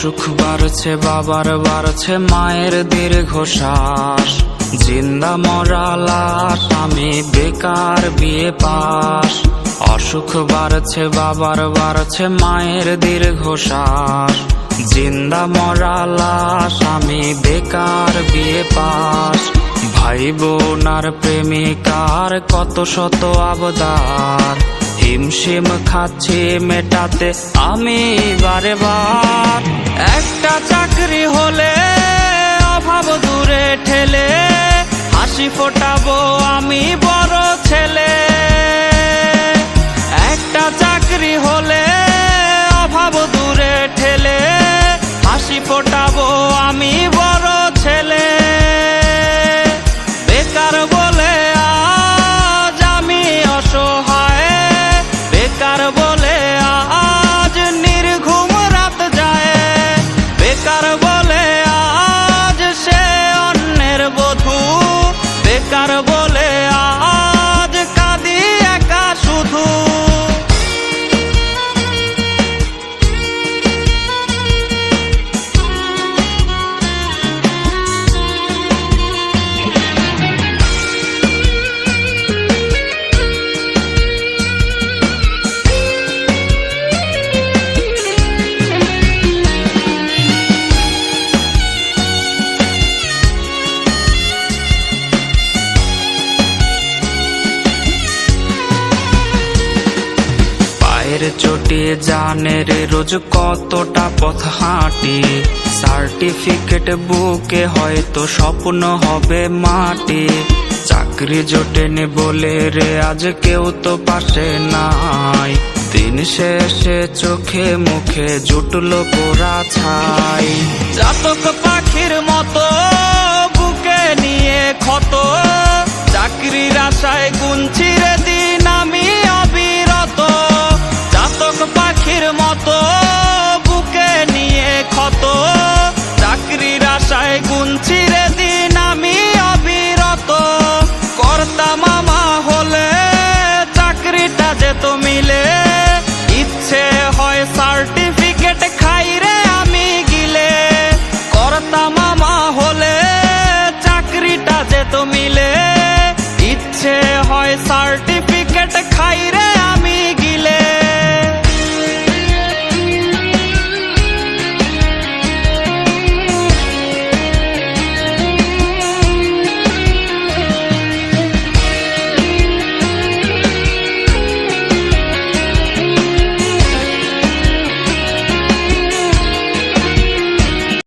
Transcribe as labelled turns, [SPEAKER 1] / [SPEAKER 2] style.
[SPEAKER 1] অসুখ বাড়ছে বাবার বাড়ছে মায়ের দীর্ঘশ্বাস, জিন্দা মরা লাশ আমি বেকার বিয়ে পাস। অসুখ বাড়ছে বাবার বাড়ছে মায়ের দীর্ঘশ্বাস, জিন্দা মরা লাশ আমি বেকার বিয়ে পাস। ভাই বোন আর প্রেমিকার কত শত আবদার, হিমশিম খাচ্ছি মেটাতে আমি বারে বার। একটা চাকরি হলে অভাব দূরে ঠেলে, হাসি ফোটাবো আমি বড় ছেলে। একটা চাকরি হলে অভাব দূরে ঠেলে, হাসি ফোটাবো আমি বড় ছেলে। বেকার বলে আজ আমি অসহায়, বেকার বলে আজ নির্ঘুম রাত যায়, বেকার বলে আজ সে অন্যের বধূ, বেকার বলে আজ কাঁদি একা শুধু। চটি জানের রোজ কতটা পথ হাঁটি, সার্টিফিকেট বুকে হয়তো স্বপ্ন হবে মাটি। চাকরি জোটেনি বলে রে আজ কেউ তো পাশে নাই, দিন শেষে চোখে মুখে জুটলো পোড়া ছাই। জাতক পাখির মতো বুকে নিয়ে ক্ষত, চাকরির আশায় গুনছি রে দিন আমি অবিরত। জাতক পাখির মতো বুকে নিয়ে ক্ষত, চাকরির আশায় গুনছি রে দিন আমি অবিরত। কর্তা মামা হলে চাকরিটা যেত মিলে,